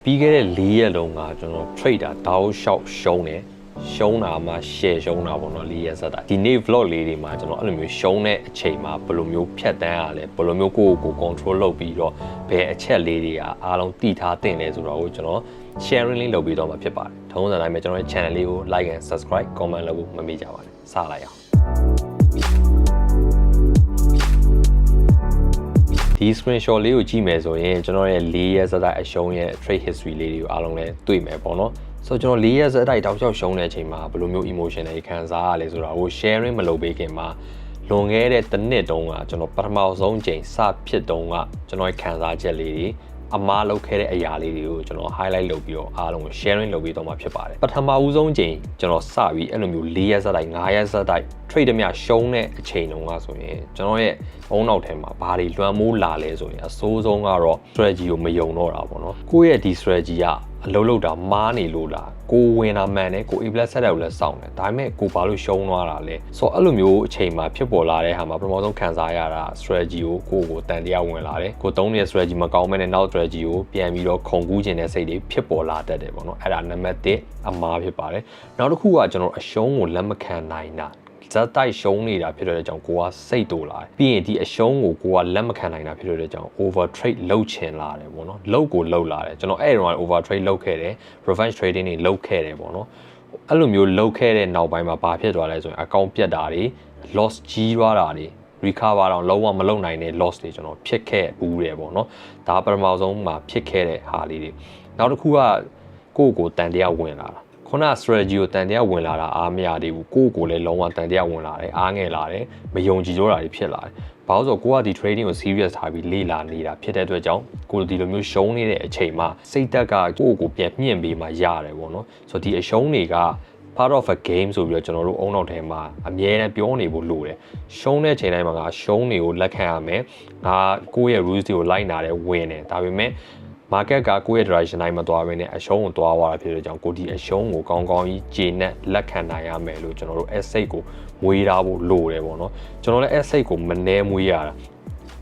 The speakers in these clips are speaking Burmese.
ပြီးခဲ့တဲ့4ရက်လုံးကကျွန်တော် trader တောက်လျှောက်ရှုံးတယ်ရှုံးတာမှ share ရှုံးတာပေါ့နော်4ရက်ဆက်တာဒီနေ့ vlog လေးတွေမှာကျွန်တော်အဲ့လိုမျိုးရှုံးတဲ့အချိန်မှာဘယ်လိုမျိုးဖြတ်တန်းရလဲဘယ်လိုမျိုးကိုယ့်ကိုယ် control လုပ်ပြီးတော့ဘယ်အချက်လေးတွေကအားလုံးတည်ထားသင့်လဲဆိုတော့ကျွန်တော် sharing လေးလုပ်ပြီးတော့မှာဖြစ်ပါတယ်ထုံးစံတိုင်းပဲကျွန်တော်ရဲ့ channel လေးကို like and subscribe comment လုပ်ဖို့မမေ့ကြပါနဲ့စလိုက်အောင်ဒီ screenshot လေးကိုကြည့်မယ်ဆိုရင်ကျွန်တော်ရဲ့4ရက်ဆက်တိုက်အရှုံးရဲ့ trade history လေးတွေကိုအားလုံးလည်းတွေ့မယ်ပေါ့နော်ဆိုတော့ကျွန်တော်4ရက်ဆက်တိုက်တောက်လျှောက်ရှုံးတဲ့အချိန်မှာဘယ်လိုမျိုး emotion တွေခံစားရလဲဆိုတာကို sharing မလုပ်ပေးခင်မှာလွန်ခဲ့တဲ့တစ်နှစ်တုန်းကကျွန်တော်ပထမဆုံးချိန်စဖြစ်တုန်းကကျွန်တော်ခံစားချက်လေးတွေအမားလုပ်ခဲ့တဲ့အရာလေးတွေကိုကျွန်တော် highlight လုပ်ပြီးတော့အားလုံးကို sharing လုပ်ပြီးတော့မှဖြစ်ပါတယ်ပထမဦးဆုံးချိန်ကျွန်တော်စပြီးအဲ့လိုမျိုး4ရက်ဆက်တိုက်5ရက်ဆက်တိုက် trade တမျှရှုံးတဲ့အချိန်တုန်းကဆိုရင်ကျွန်တော်ရဲ့အုံနောက်ထဲမှာဘာတွေလွှမ်းမိုးလာလဲဆိုရင်အစိုးဆုံးကတော့ strategy ကိုမယုံတော့တာပေါ့နော်ကိုယ့်ရဲ့ဒီ strategy ကအလုပ်လုပ်တာမားနေလို့လားကိုဝင်တာမှန်တယ်ကို A+ set ကိုလည်းစောင့်တယ်ဒါပေမဲ့ကိုဘာလို့ရှုံးသွားတာလဲဆိုတော့အဲ့လိုမျိုးအချိန်မှာဖြစ်ပေါ်လာတဲ့ဟာမှာပထမဆုံးခံစားရတာ strategy ကိုတန်တရားဝင်လာတယ်ကိုသုံးနေတဲ့ strategy မကောင်းမဲနဲ့နောက် strategy ကိုပြန်ပြီးတော့ခုန်ကူးခြင်းတဲ့စိတ်တွေဖြစ်ပေါ်လာတတ်တယ်ပေါ့နော်အဲ့ဒါနံပါတ်1အမှားဖြစ်ပါတယ်နောက်တစ်ခုကကျွန်တော်အရှုံးကိုလက်မခံနိုင်တာဇက်တိုက်ရှုံးနေတာဖြစ်တဲ့အကြောင်းကိုကစိတ်တူလာတယ်ပြီးရင်ဒီအရှုံးကိုကလက်မခံနိုင်တာဖြစ်တဲ့အကြောင်း over trade လုပ်ချင်လာတယ်ပေါ့နော်လုပ်ကိုလုပ်လာတယ်ကျွန်တော်အဲ့တော့ over trade လုပ်ခဲ့တယ် revenge trading တွေလုပ်ခဲ့တယ်ပေါ့နော်အဲ့လိုမျိုးလုပ်ခဲ့တဲ့နောက်ပိုင်းမှာဘာဖြစ်သွားလဲဆိုရင်အကောင့်ပြတ်တာတွေ loss ကြီးသွားတာတွေ recover တော့လုံးဝမလုပ်နိုင်တဲ့ loss တွေကျွန်တော်ဖြစ်ခဲ့ဘူးတယ်ပေါ့နော်ဒါပထမဆုံးမှာဖြစ်ခဲ့တဲ့ဟာလေးတွေနောက်တစ်ခုကကိုတန်တရားဝင်လာတာခုန strategy ကိုတန်တရားဝင်လာတာအားမရသေးဘူးကိုလည်းလုံးဝတန်တရားဝင်လာတယ်အားငယ်လာတယ်မယုံကြည်တော့တာတွေဖြစ်လာတယ်ဘာလို့ဆိုကိုကဒီ trading ကို serious ထားပြီးလေ့လာနေတာဖြစ်တဲ့အတွက်ကြောင့်ကိုဒီလိုမျိုးရှုံးနေတဲ့အချိန်မှာစိတ်သက်ကကိုပြန်မြင့်ပေးမှရတယ်ပေါ့နော်ဆိုတော့ဒီအရှုံးတွေက part of a game ဆိုပြီးတော့ကျွန်တော်တို့အုံနောက်ထဲမှာအမြဲတမ်းပြောနေဖို့လိုတယ်ရှုံးတဲ့ချိန်တိုင်းမှာငါရှုံးနေကိုလက်ခံရမယ်ငါကိုယ့်ရဲ့ rules တွေကိုလိုက်နာတယ်ဝင်တယ်ဒါပေမဲ့ market ကကိုယ့်ရဲ့ direction တိုင်းမှာသွားရင်းနဲ့အရှုံးကိုသွားသွားတာဖြစ်တဲ့ကြောင့်ကိုဒီအရှုံးကိုကောင်းကောင်းကြီးကျေနပ်လက်ခံနိုင်ရမယ်လို့ကျွန်တော်တို့ asset ကိုမွေးထားဖို့လိုတယ်ပေါ့နော်ကျွန်တော်လည်း asset ကိုမနှဲမွေးရတာ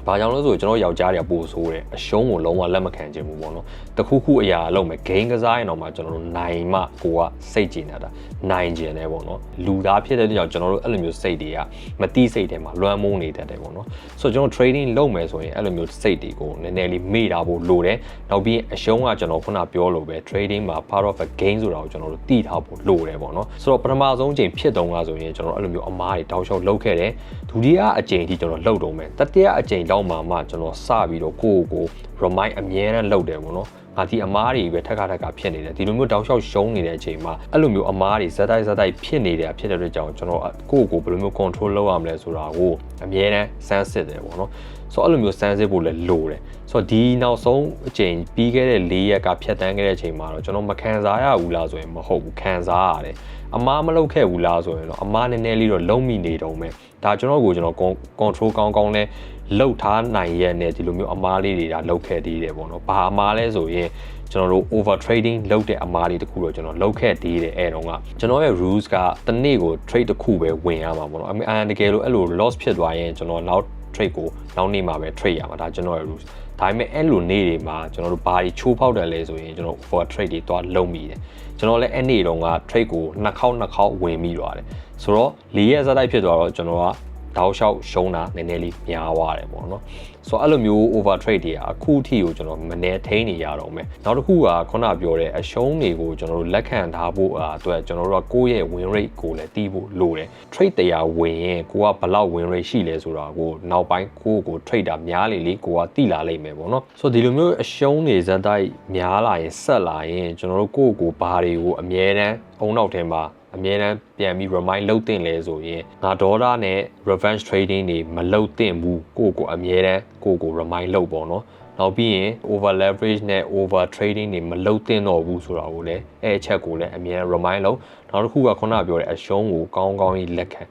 ဘာကြောင့်လဲဆိုတော့ကျွန်တော်ယောက်ျားတွေကပို့ဆိုးတယ်အရှုံးကိုလုံးဝလက်မခံချင်ဘူးပေါ့နော်တခုခုအရာလုံးမယ် game ကစားရင်တော့မှကျွန်တော်တို့နိုင်မှကိုကစိတ်ကျင်တာနိုင်ကျင်တယ်ပေါ့နော်လူသားဖြစ်တဲ့ကြောင့်ကျွန်တော်တို့အဲ့လိုမျိုးစိတ်တွေကမတိစိတ်တွေမှာလွှမ်းမိုးနေတတ်တယ်ပေါ့နော်ဆိုတော့ကျွန်တော် trading လုပ်မယ်ဆိုရင်အဲ့လိုမျိုးစိတ်တွေကိုနည်းနည်းလေးမေ့တာဖို့လိုတယ်နောက်ပြီးအရှုံးကကျွန်တော်ခုနပြောလို့ပဲ trading မှာ part of a game ဆိုတာကိုကျွန်တော်တို့သိထားဖို့လိုတယ်ပေါ့နော်ဆိုတော့ပထမဆုံးချိန်ဖြစ်တုန်းကဆိုရင်ကျွန်တော်အဲ့လိုမျိုးအမားတွေတောက်လျှောက်လုပ်ခဲ့တယ်ဒုတိယအချိန်ထိကျွန်တော်လုပ်တော့မယ်တတိယအချိန်လောက်မှကျွန်တော်စပြီးတော့ကို remind အမြဲတမ်းလုပ်တယ်ပေါ့နော်ငါဒီအမားတွေပဲထက်ခါဖြစ်နေတယ်ဒီလိုမျိုးတောက်လျှောက်ရှုံးနေတဲ့အချိန်မှာအဲ့လိုမျိုးအမားတွေဇက်တိုက်ဖြစ်နေတဲ့ဖြစ်တဲ့အတွက်ကြောင့်ကျွန်တော်ကိုဘယ်လိုမျိုး control လုပ်ရမလဲဆိုတာကိုအမြဲတမ်းစမ်းစစ်တယ်ပေါ့နော်ဆိုတော့အဲ့လိုမျိုးစမ်းစစ်ဖို့လည်းလိုတယ်ဆိုတော့ဒီနောက်ဆုံးအချိန်ပြီးခဲ့တဲ့4ရက်ကဖြတ်တန်းခဲ့တဲ့အချိန်မှာတော့ကျွန်တော်မခံစားရဘူးလားဆိုရင်မဟုတ်ဘူးခံစားရတယ်အမားမလုပ်ခဲ့ဘူးလားဆိုရင်တော့အမားနည်းနည်းလေးတော့လုံးမိနေတော့မယ်ဒါကျွန်တော် control ကောင်းနဲ့လှုပ်ထားနိုင်ရဲ့နဲ့ဒီလိုမျိုးအမားလေးတွေဒါလှုပ်ခဲ့သေးတယ်ပေါ့နော်ဘာအမားလဲဆိုရင်ကျွန်တော်တို့ over trading လုပ်တဲ့အမားလေးတခုတော့ကျွန်တော်လုပ်ခဲ့သေးတယ်အဲ့တော့ကကျွန်တော်ရဲ့ rules ကတနေ့ကို trade တစ်ခုပဲဝင်ရမှာပေါ့နော်တကယ်လို့အဲ့လို loss ဖြစ်သွားရင်ကျွန်တော်နောက် trade ကိုနောက်နေ့မှာပဲ trade ရမှာဒါကျွန်တော်ရဲ့ rules ဒါပေမဲ့အဲ့လိုနေ့တွေမှာကျွန်တော်တို့ဘာတွေချိုးဖောက်တယ်လဲဆိုရင်ကျွန်တော် over trade တွေသွားလုံးမိတယ်ကျွန်တော်လည်းအဲ့နေ့တုန်းက trade ကိုနှစ်ခေါက်ဝင်ပြီးသွားတယ်ဆိုတော့၄ရက်စတိုက်ဖြစ်သွားတော့ကျွန်တော်ကတောက်လျှောက်ရှုံးတာနည်းနည်းလေးများသွားတယ်ပေါ့နော်ဆိုတော့အဲ့လိုမျိုး over trade တွေကအခုထိကိုကျွန်တော်မနေထိန်းနေရတော့မယ်နောက်တစ်ခုကခုနပြောတဲ့အရှုံးတွေကိုကျွန်တော်တို့လက်ခံထားဖို့အတွက်ကျွန်တော်တို့ကကိုယ့်ရဲ့ win rate ကိုလည်းတီးဖို့လိုတယ် trade တရားဝင်ရင်ကိုကဘယ်လောက် win rate ရှိလဲဆိုတာကိုနောက်ပိုင်းကို trader များလေကိုကတိလာလိမ့်မယ်ပေါ့နော်ဆိုတော့ဒီလိုမျိုးအရှုံးတွေဇက်တိုက်များလာရင်ဆက်လာရင်ကျွန်တော်တို့ကိုဘာတွေကိုအမြဲတမ်းအုံနောက်ထဲမှာအမြဲတမ်းပြန်ပြီး remind လုပ်တင်လဲဆိုရင်ငါဒေါ်လာနဲ့ revenge trading တွေမလုပ်တင်ဘူးကိုအမြဲတမ်းကို remind လုပ်ပေါ့နော်နောက်ပြီးရင် over leverage နဲ့ over trading တွေမလုပ်တင်တော့ဘူးဆိုတာကိုလည်းအဲ့အချက်ကိုလည်းအမြဲ remind လုပ်နောက်တစ်ခုကခုနပြောတဲ့အရှုံးကိုကောင်းကြီးလက်ခံ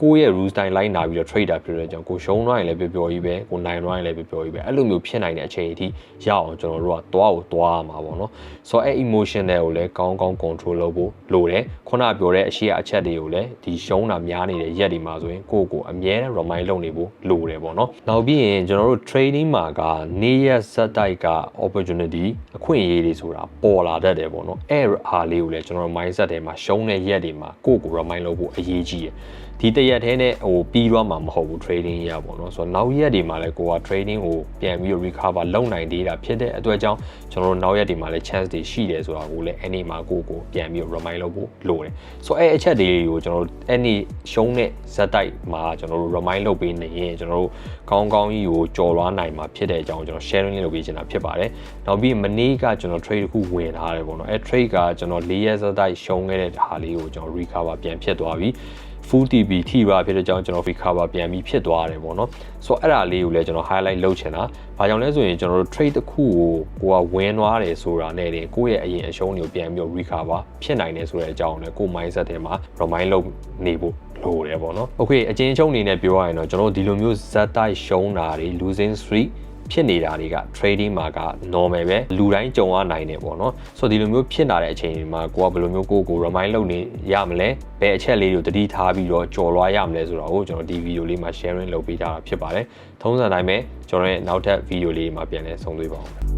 ကိုယ့်ရဲ့ rules တိုင်းလိုက်နာပြီးတော့ trader ဖြစ်တဲ့ကြောင့်ကိုရှုံးသွားရင်လည်းပျော်ပျော်ကြီးပဲကိုနိုင်သွားရင်လည်းပျော်ပျော်ကြီးပဲအဲ့လိုမျိုးဖြစ်နိုင်တဲ့အချိန်အထိရအောင်ကျွန်တော်တို့ကသွားရမှာပေါ့နော်ဆိုတော့အဲ့ emotion တွေကိုလည်းကောင်း control လုပ်ဖို့လိုတယ်ခုနပြောတဲ့အရှိအချက်တွေကိုလည်းဒီရှုံးတာများနေတဲ့ရက်တွေမှာဆိုရင်ကိုအမြဲတမ်း remind လုပ်နေဖို့လိုတယ်ပေါ့နော်နောက်ပြီးရင်ကျွန်တော်တို့ trading မှာကနေ့ရက်ဇက်တိုက်က opportunity အခွင့်အရေးတွေဆိုတာပေါ်လာတတ်တယ်ပေါ့နော်အဲ့အားလေးကိုလည်းကျွန်တော်တို့ mindset ထဲမှာရှုံးတဲ့ရက်တွေမှာကို remind လုပ်ဖို့အရေးကြီးတယ်ဒီတရက်ထဲနဲ့ပြီးသွားမှာမဟုတ်ဘူး trading ရပါတော့ဆိုတော့နောက်ရက်တွေမှာလည်းကိုက trading ကိုပြန်ပြီး recover လုပ်နိုင်သေးတာဖြစ်တဲ့အတွက်ကြောင့်ကျွန်တော်တို့နောက်ရက်တွေမှာလည်း chance တွေရှိတယ်ဆိုတာကိုလည်းအဲ့ဒီမှာကိုပြန်ပြီး remind လုပ်ဖို့လိုတယ်ဆိုတော့အဲ့အချက်တွေကိုကျွန်တော်တို့အဲ့ဒီရှုံးတဲ့ဇက်တိုက်မှာကျွန်တော်တို့ remind လုပ်ပေးနေရင်ကျွန်တော်တို့ကောင်းကြီးကိုကြော်လွှားနိုင်မှာဖြစ်တဲ့အကြောင်းကျွန်တော် sharing လုပ်ပေးချင်တာဖြစ်ပါတယ်နောက်ပြီးမနေ့ကကျွန်တော် trade တစ်ခုဝင်ထားတယ်ပေါ့နော်အဲ့ trade ကကျွန်တော်၄ရက်ဇက်တိုက်ရှုံးခဲ့တဲ့ဟာလေးကိုကျွန်တော် recover ပြန်ဖြစ်သွားပြီfull TB ထိပါဖြစ်တဲ့ကြောင့်ကျွန်တော် recover ပြန်ပြီးဖြစ်သွားတယ်ပေါ့နော်ဆိုတော့အဲ့ဒါလေးကိုလည်းကျွန်တော် highlight လုပ်ချင်တာဘာကြောင့်လဲဆိုရင်ကျွန်တော်တို့ trade တစ်ခုကိုကဝင်းသွားတယ်ဆိုတာနဲ့တင်ကိုယ့်ရဲ့အရင်အရှုံးတွေကိုပြန်ပြီး recover ဖြစ်နိုင်တယ်ဆိုတဲ့အကြောင်းနဲ့ကိုယ် mindset ထဲမှာ remind လုပ်နေဖို့လိုတယ်ပေါ့နော် okay အချင်းချုပ်အနေနဲ့ပြောရရင်တော့ကျွန်တော်ဒီလိုမျိုးဇက်တိုက်ရှုံးတာတွေ losing streakဖြစ်နေတာတွေက trading မှာက normal ပဲလူတိုင်းကြုံရနိုင်တယ်ပေါ့နော်ဆိုတော့ဒီလိုမျိုးဖြစ်လာတဲ့အချိန်မှာကိုကဘယ်လိုမျိုးကို remind လုပ်နေရမလဲဘယ်အချက်လေးကိုတတိထားပြီးတော့ကြော်လွှားရမလဲဆိုတော့ကိုကျွန်တော်ဒီ video လေးမှာ sharing လုပ်ပေးထားတာဖြစ်ပါတယ်ထုံးစံတိုင်းပဲကျွန်တော်ရဲ့နောက်ထပ် video လေးမှာပြန်လည်ဆုံတွေ့ပါအောင်